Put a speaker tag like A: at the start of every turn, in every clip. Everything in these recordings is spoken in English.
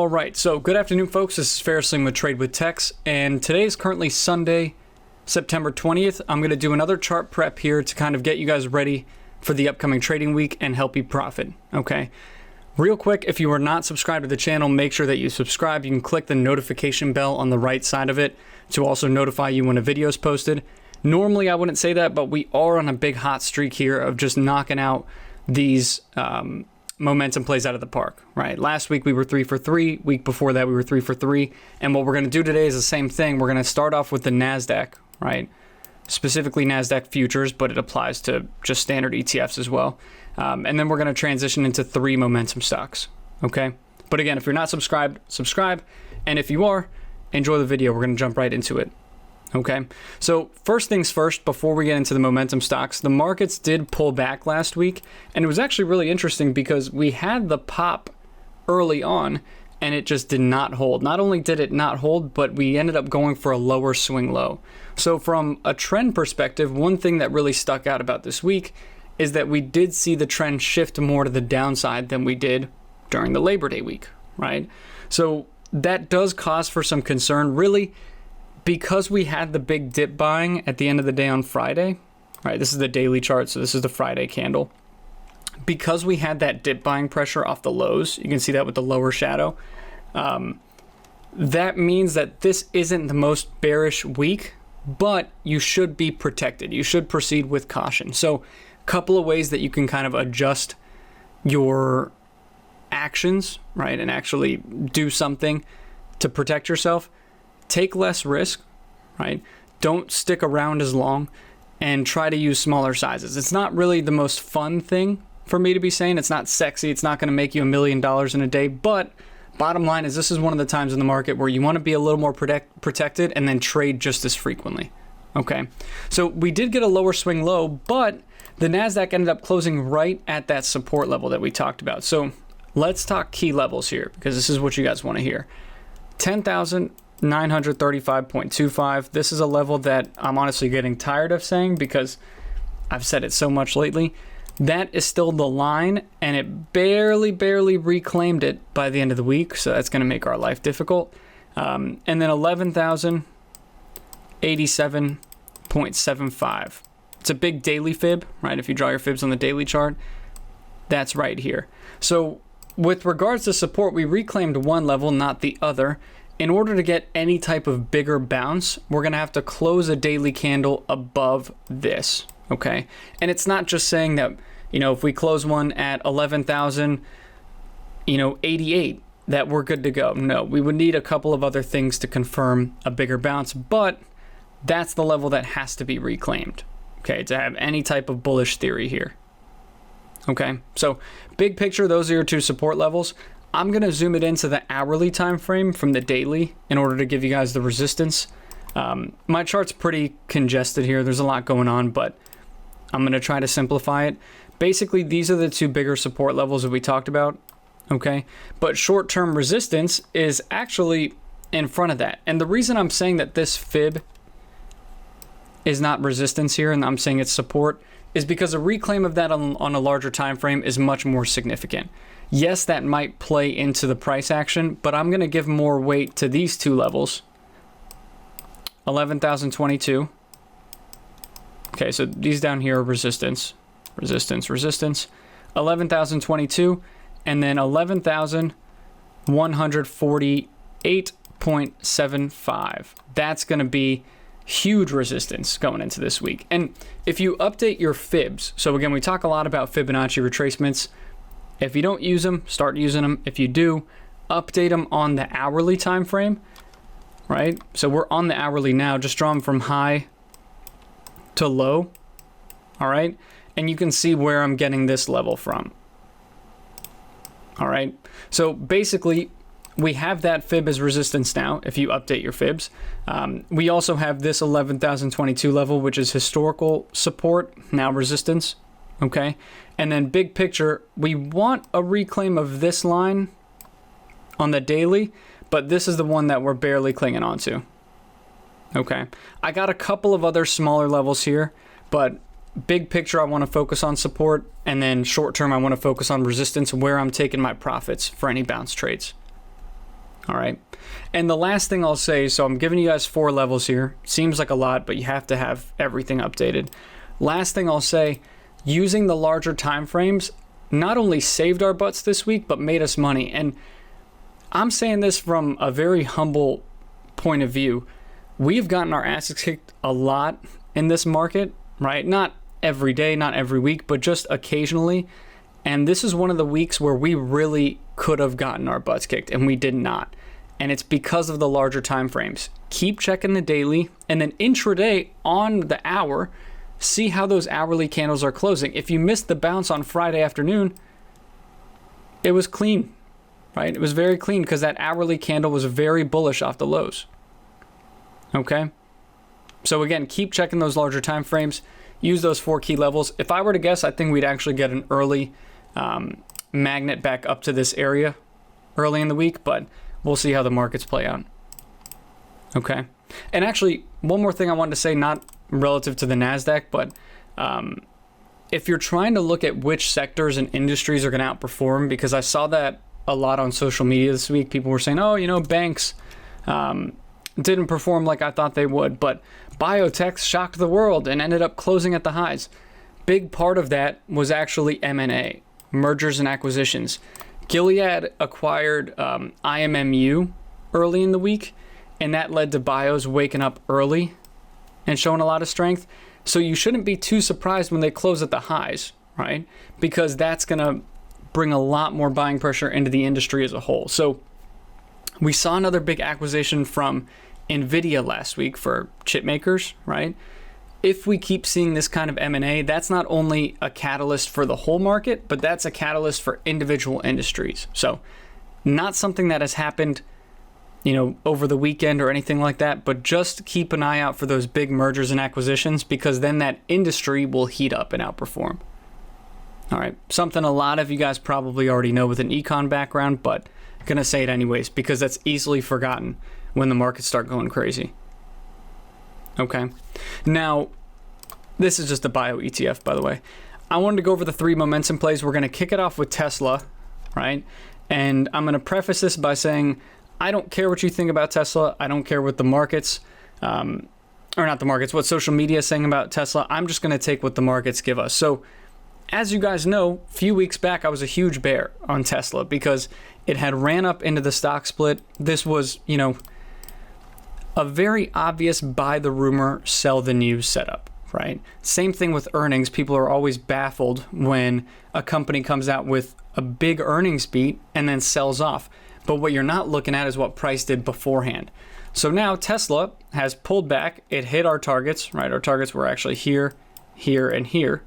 A: All right, so good afternoon, folks. This is Ferrisling with Trade with Tex, and today is currently Sunday, September 20th. I'm going to do another chart prep here to kind of get you guys ready for the upcoming trading week and help you profit, okay? Real quick, if you are not subscribed to the channel, make sure that you subscribe. You can click the notification bell on the right side of it to also notify you when a video is posted. Normally, I wouldn't say that, but we are on a big hot streak here of just knocking out these momentum plays out of the park, right? Last week we were 3 for 3. Week before that we were 3 for 3. And what we're going to do today is the same thing. We're going to start off with the Nasdaq, right? Specifically Nasdaq futures, but it applies to just standard ETFs as well. And then we're going to transition into 3 momentum stocks, okay? But again, if you're not subscribed, subscribe. And if you are, enjoy the video. We're going to jump right into it. Okay, so first things first, before we get into the momentum stocks, the markets did pull back last week, and it was actually really interesting because we had the pop early on, and it just did not hold. Not only did it not hold, but we ended up going for a lower swing low. So from a trend perspective, one thing that really stuck out about this week is that we did see the trend shift more to the downside than we did during the Labor Day week, right? So that does cause for some concern, really. Because we had the big dip buying at the end of the day on Friday, right? This is the daily chart, so this is the Friday candle. Because we had that dip buying pressure off the lows, you can see that with the lower shadow. That means that this isn't the most bearish week, but you should be protected. You should proceed with caution. So a couple of ways that you can kind of adjust your actions, right? And actually do something to protect yourself. Take less risk, right? Don't stick around as long and try to use smaller sizes. It's not really the most fun thing for me to be saying. It's not sexy. It's not going to make you $1 million in a day. But bottom line is this is one of the times in the market where you want to be a little more protected and then trade just as frequently. Okay, so we did get a lower swing low, but the Nasdaq ended up closing right at that support level that we talked about. So let's talk key levels here because this is what you guys want to hear. 10,935.25. This is a level that I'm honestly getting tired of saying because I've said it so much lately. That is still the line, and it barely reclaimed it by the end of the week, so that's going to make our life difficult. And then 11,087.75. It's a big daily fib, right? If you draw your fibs on the daily chart, that's right here. So with regards to support, we reclaimed one level, not the other. In order to get any type of bigger bounce, we're going to have to close a daily candle above this, okay? And it's not just saying that, you know, if we close one at 11,088, that we're good to go. No, we would need a couple of other things to confirm a bigger bounce, but that's the level that has to be reclaimed, okay, to have any type of bullish theory here. Okay, so big picture, those are your 2 support levels. I'm going to zoom it into the hourly time frame from the daily in order to give you guys the resistance. My chart's pretty congested here. There's a lot going on, but I'm going to try to simplify it. Basically, these are the 2 bigger support levels that we talked about, okay? But short-term resistance is actually in front of that. And the reason I'm saying that this fib is not resistance here and I'm saying it's support is because a reclaim of that on a larger time frame is much more significant. Yes, that might play into the price action, but I'm going to give more weight to these 2 levels. 11,022. Okay, so these down here are resistance, resistance, resistance. 11,022, and then 11,148.75. That's going to be huge resistance going into this week. And if you update your fibs, so again, we talk a lot about Fibonacci retracements. If you don't use them, start using them. If you do, update them on the hourly time frame, right? So we're on the hourly now. Just draw them from high to low, all right? And you can see where I'm getting this level from, all right? So basically, we have that fib as resistance now, if you update your fibs. We also have this 11,022 level, which is historical support, now resistance, okay? And then big picture, we want a reclaim of this line on the daily, but this is the one that we're barely clinging on to. Okay, I got a couple of other smaller levels here, but big picture, I want to focus on support, and then short term, I want to focus on resistance, where I'm taking my profits for any bounce trades. All right. And the last thing I'll say, so I'm giving you guys 4 levels here. Seems like a lot, but you have to have everything updated. Last thing I'll say, using the larger time frames not only saved our butts this week, but made us money. And I'm saying this from a very humble point of view. We've gotten our asses kicked a lot in this market, right? Not every day, not every week, but just occasionally. And this is one of the weeks where we really could have gotten our butts kicked, and we did not. And it's because of the larger time frames. Keep checking the daily, and then intraday on the hour, see how those hourly candles are closing. If you missed the bounce on Friday afternoon, it was clean, right? It was very clean because that hourly candle was very bullish off the lows. Okay? So again, keep checking those larger time frames. Use those 4 key levels. If I were to guess, I think we'd actually get an early magnet back up to this area early in the week, but we'll see how the markets play out. Okay. And actually, one more thing I wanted to say, not relative to the Nasdaq, but if you're trying to look at which sectors and industries are going to outperform, because I saw that a lot on social media this week, people were saying, oh, you know, banks didn't perform like I thought they would, but biotech shocked the world and ended up closing at the highs. Big part of that was actually M&A, mergers and acquisitions. Gilead acquired IMMU early in the week, and that led to bios waking up early and showing a lot of strength. So you shouldn't be too surprised when they close at the highs, right? Because that's going to bring a lot more buying pressure into the industry as a whole. So we saw another big acquisition from Nvidia last week for chip makers, right? If we keep seeing this kind of M&A, that's not only a catalyst for the whole market, but that's a catalyst for individual industries. So not something that has happened, you know, over the weekend or anything like that, but just keep an eye out for those big mergers and acquisitions, because then that industry will heat up and outperform. All right, something a lot of you guys probably already know with an econ background, but I'm gonna say it anyways because that's easily forgotten when the markets start going crazy. Okay, now this is just a bio ETF, by the way. I wanted to go over the 3 momentum plays. We're gonna kick it off with Tesla, right? And I'm gonna preface this by saying, I don't care what you think about Tesla. I don't care what the markets, or not the markets, what social media is saying about Tesla. I'm just going to take what the markets give us. So as you guys know, a few weeks back, I was a huge bear on Tesla because it had ran up into the stock split. This was, you know, a very obvious buy the rumor, sell the news setup, right? Same thing with earnings. People are always baffled when a company comes out with a big earnings beat and then sells off. But what you're not looking at is what price did beforehand. So now Tesla has pulled back. It hit our targets, right? Our targets were actually here, here, and here,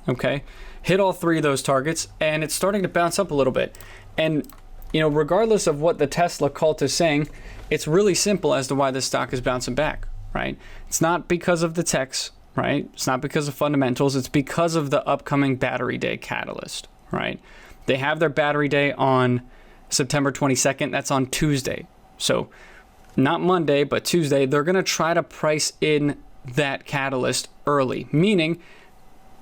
A: okay? Hit all 3 of those targets, and it's starting to bounce up a little bit. And, you know, regardless of what the Tesla cult is saying, it's really simple as to why this stock is bouncing back, right? It's not because of the techs, right? It's not because of fundamentals. It's because of the upcoming battery day catalyst, right? They have their battery day on September 22nd. That's on Tuesday. So not Monday, but Tuesday. They're going to try to price in that catalyst early, meaning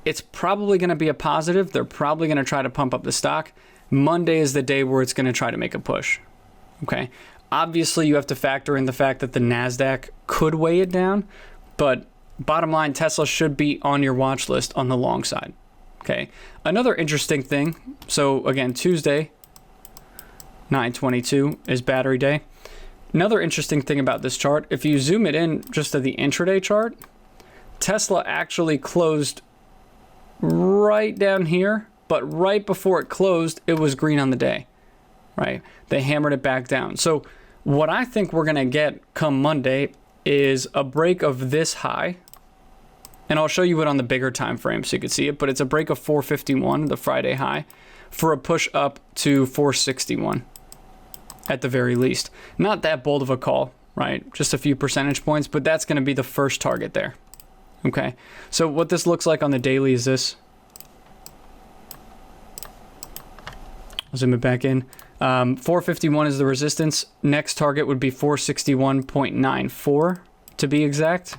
A: it's probably going to be a positive. They're probably going to try to pump up the stock. Monday is the day where it's going to try to make a push. Okay. Obviously, you have to factor in the fact that the Nasdaq could weigh it down, but bottom line, Tesla should be on your watch list on the long side. Okay. Another interesting thing. So again, Tuesday, 9/22 is battery day. Another interesting thing about this chart, if you zoom it in just to the intraday chart, Tesla actually closed right down here, but right before it closed, it was green on the day, right? They hammered it back down. So what I think we're going to get come Monday is a break of this high, and I'll show you it on the bigger time frame so you can see it, but it's a break of 451, the Friday high, for a push up to 461. At the very least. Not that bold of a call, right? Just a few percentage points, but that's going to be the first target there. Okay, so what this looks like on the daily is this. I'll zoom it back in. 451 is the resistance. Next target would be 461.94 to be exact.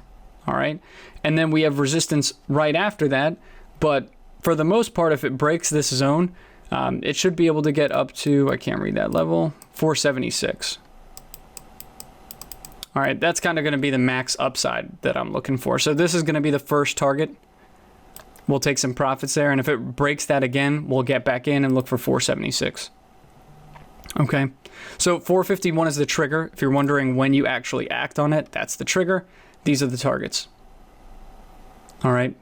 A: All right, and then we have resistance right after that, but for the most part, if it breaks this zone, it should be able to get up to, I can't read that level, 476. All right, that's kind of going to be the max upside that I'm looking for. So this is going to be the first target. We'll take some profits there, and if it breaks that again, we'll get back in and look for 476. Okay, so 451 is the trigger. If you're wondering when you actually act on it, that's the trigger. These are the targets. All right,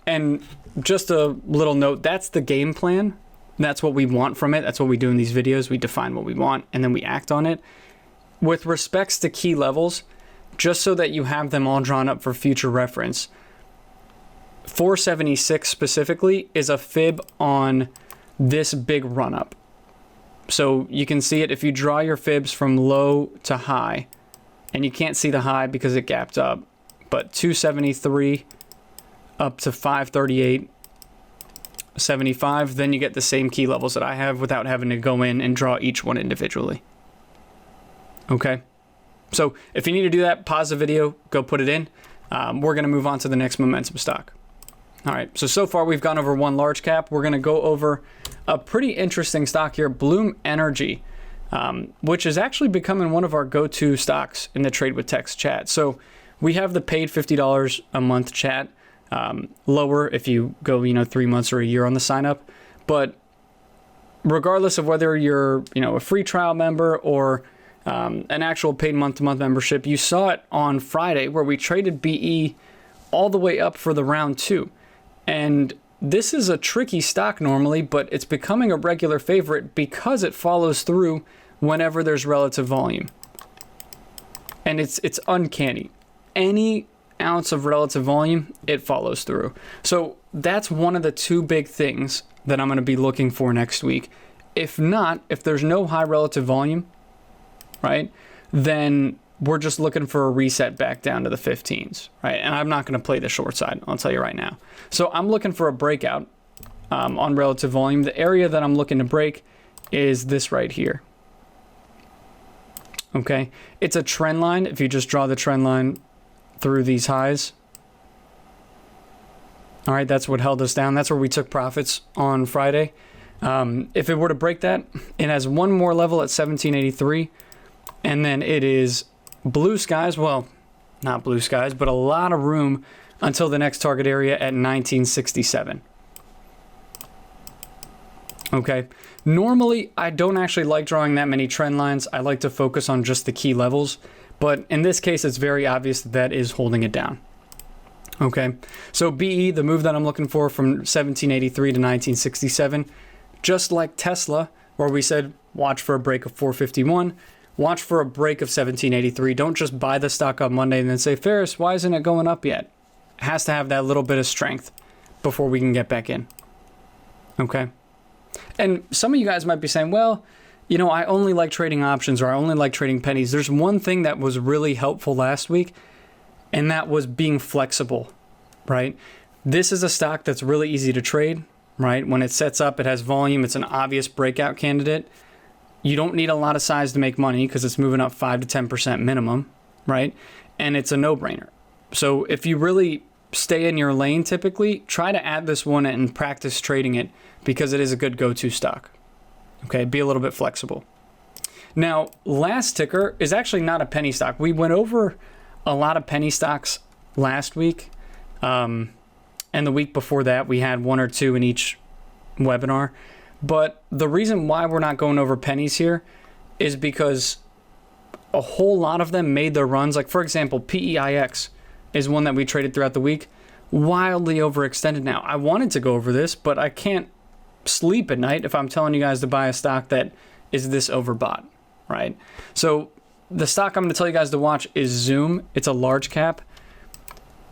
A: and just a little note, that's the game plan. That's what we want from it. That's what we do in these videos. We define what we want, and then we act on it. With respects to key levels, just so that you have them all drawn up for future reference, 476 specifically is a fib on this big run up. So you can see it if you draw your fibs from low to high, and you can't see the high because it gapped up, but 273 up to 538.75, then you get the same key levels that I have without having to go in and draw each one individually. Okay, so if you need to do that, pause the video, go put it in. We're going to move on to the next momentum stock. All right, so far we've gone over one large cap. We're going to go over a pretty interesting stock here, Bloom Energy, which is actually becoming one of our go-to stocks in the Trade with Text chat. So we have the paid $50 a month chat, lower if you go 3 months or a year on the sign up. But regardless of whether you're a free trial member or an actual paid month-to-month membership, you saw it on Friday where we traded BE all the way up for the round 2. And this is a tricky stock normally, but it's becoming a regular favorite because it follows through whenever there's relative volume. And it's uncanny. Any ounce of relative volume, it follows through. So that's one of the two big things that I'm going to be looking for next week. If not, if there's no high relative volume, right, then we're just looking for a reset back down to the 15s, right? And I'm not going to play the short side, I'll tell you right now. So I'm looking for a breakout on relative volume. The area that I'm looking to break is this right here. Okay, it's a trend line. If you just draw the trend line through these highs, all right, that's what held us down. That's where we took profits on Friday. If it were to break that, it has one more level at 1783, and then it is blue skies. Well, not blue skies, but a lot of room until the next target area at 1967. Okay, normally I don't actually like drawing that many trend lines. I like to focus on just the key levels, but in this case it's very obvious that that is holding it down. Okay, so BE, the move that I'm looking for from 1783 to 1967, just like Tesla, where we said watch for a break of 451, watch for a break of 1783. Don't just buy the stock on Monday and then say, Ferris, why isn't it going up yet? It has to have that little bit of strength before we can get back in. Okay. And some of you guys might be saying, well, I only like trading options, or I only like trading pennies. There's one thing that was really helpful last week, and that was being flexible, right? This is a stock that's really easy to trade, right? When it sets up, it has volume. It's an obvious breakout candidate. You don't need a lot of size to make money because it's moving up 5 to 10% minimum, right? And it's a no-brainer. So if you really stay in your lane, typically, try to add this one and practice trading it because it is a good go-to stock. Okay, be a little bit flexible. Now, last ticker is actually not a penny stock. We went over a lot of penny stocks last week, and the week before that, we had one or two in each webinar. But the reason why we're not going over pennies here is because a whole lot of them made their runs. Like, for example, PEIX is one that we traded throughout the week. Wildly overextended now. I wanted to go over this, but I can't sleep at night if I'm telling you guys to buy a stock that is this overbought, right? So the stock I'm going to tell you guys to watch is Zoom. It's a large cap.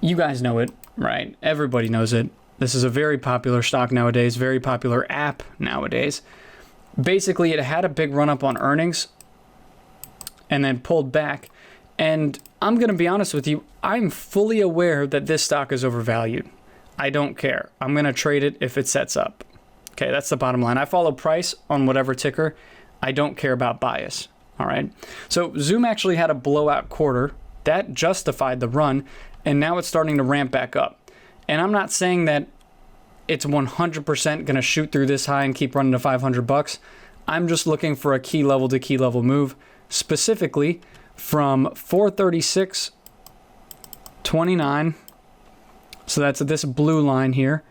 A: You guys know it, right? Everybody knows it. This is a very popular stock nowadays, very popular app nowadays. Basically, it had a big run up on earnings and then pulled back. And I'm going to be honest with you, I'm fully aware that this stock is overvalued. I don't care. I'm going to trade it if it sets up. Okay, that's the bottom line. I follow price on whatever ticker. I don't care about bias. All right. So Zoom actually had a blowout quarter. That justified the run. And now it's starting to ramp back up. And I'm not saying that it's 100% going to shoot through this high and keep running to $500. I'm just looking for a key level to key level move, specifically from 436.29, so that's this blue line here,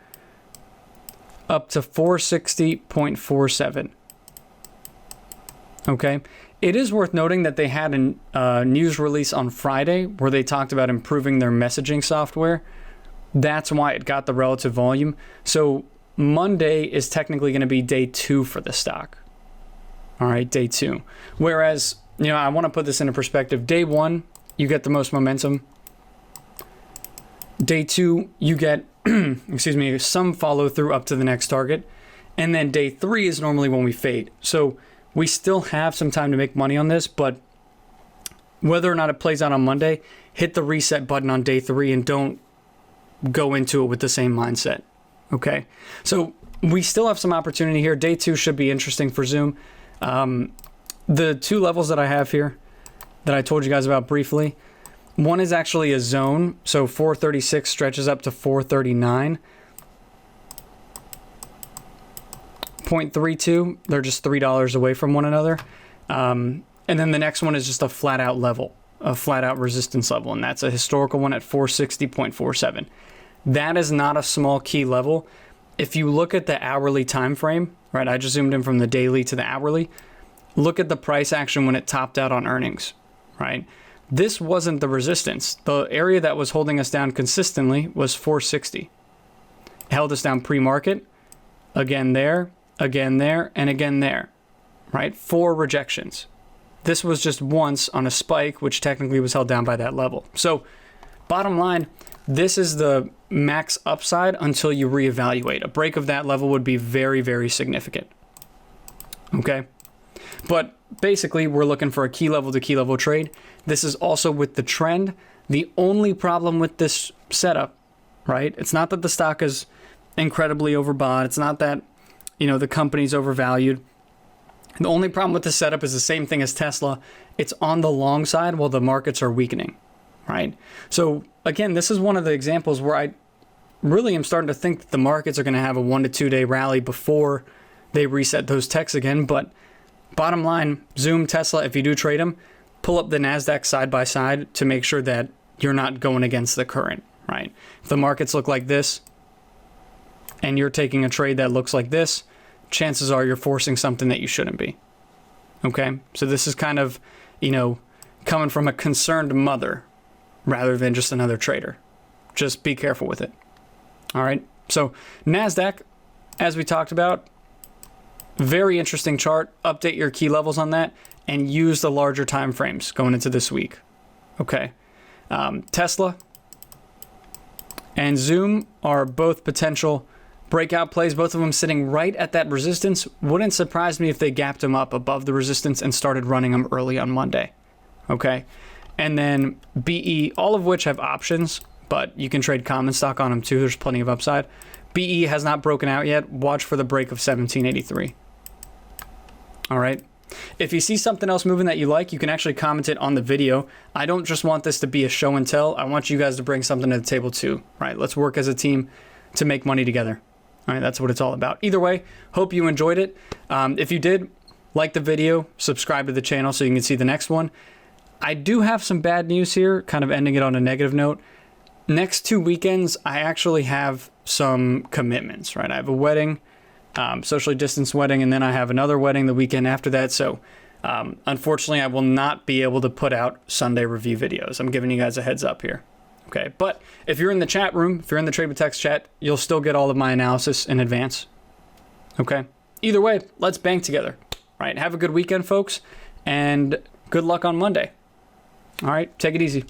A: up to 460.47. Okay, it is worth noting that they had a news release on Friday where they talked about improving their messaging software. That's why it got the relative volume. So Monday is technically going to be day 2 for the stock. All right, day 2. Whereas, I want to put this into perspective. Day 1, you get the most momentum. Day 2, you get, some follow through up to the next target. And then day 3 is normally when we fade. So we still have some time to make money on this, but whether or not it plays out on Monday, hit the reset button on day 3 and don't go into it with the same mindset. Okay, so we still have some opportunity here. Day 2 should be interesting for Zoom. The 2 levels that I have here that I told you guys about briefly, one is actually a zone. So 436 stretches up to 439. 0.32, they're just $3 away from one another. And then the next one is just a flat out level, a flat out resistance level, and that's a historical one at 460.47. That is not a small key level. If you look at the hourly time frame, right, I just zoomed in from the daily to the hourly, look at the price action when it topped out on earnings, right? This wasn't the resistance. The area that was holding us down consistently was 460. It held us down pre-market, again there, and again there, right? 4 rejections. This was just once on a spike, which technically was held down by that level. So bottom line, this is the max upside until you reevaluate. A break of that level would be very, very significant. Okay? But basically, we're looking for a key level to key level trade. This is also with the trend. The only problem with this setup, right? It's not that the stock is incredibly overbought. It's not that, the company's overvalued. The only problem with this setup is the same thing as Tesla. It's on the long side while the markets are weakening, right? So again, this is one of the examples where I really am starting to think that the markets are going to have a 1 to 2 day rally before they reset those techs again. But bottom line, Zoom, Tesla, if you do trade them, pull up the Nasdaq side by side to make sure that you're not going against the current, right? If the markets look like this and you're taking a trade that looks like this, chances are you're forcing something that you shouldn't be. Okay? So this is kind of, coming from a concerned mother rather than just another trader. Just be careful with it. All right? So Nasdaq, as we talked about, very interesting chart. Update your key levels on that and use the larger time frames going into this week. Okay. Tesla and Zoom are both potential breakout plays, both of them sitting right at that resistance. Wouldn't surprise me if they gapped them up above the resistance and started running them early on Monday. Okay. And then BE, all of which have options, but you can trade common stock on them too. There's plenty of upside. BE has not broken out yet. Watch for the break of 1783. All right. If you see something else moving that you like, you can actually comment it on the video. I don't just want this to be a show and tell. I want you guys to bring something to the table too, right? Let's work as a team to make money together. All right, that's what it's all about. Either way, hope you enjoyed it. If you did, like the video, subscribe to the channel so you can see the next one. I do have some bad news here, kind of ending it on a negative note. Next 2 weekends, I actually have some commitments, right? I have a wedding, socially distanced wedding, and then I have another wedding the weekend after that. So unfortunately, I will not be able to put out Sunday review videos. I'm giving you guys a heads up here. Okay, but if you're in the chat room, if you're in the Trade with Text chat, you'll still get all of my analysis in advance. Okay, either way, let's bank together. All right, have a good weekend, folks, and good luck on Monday. All right, take it easy.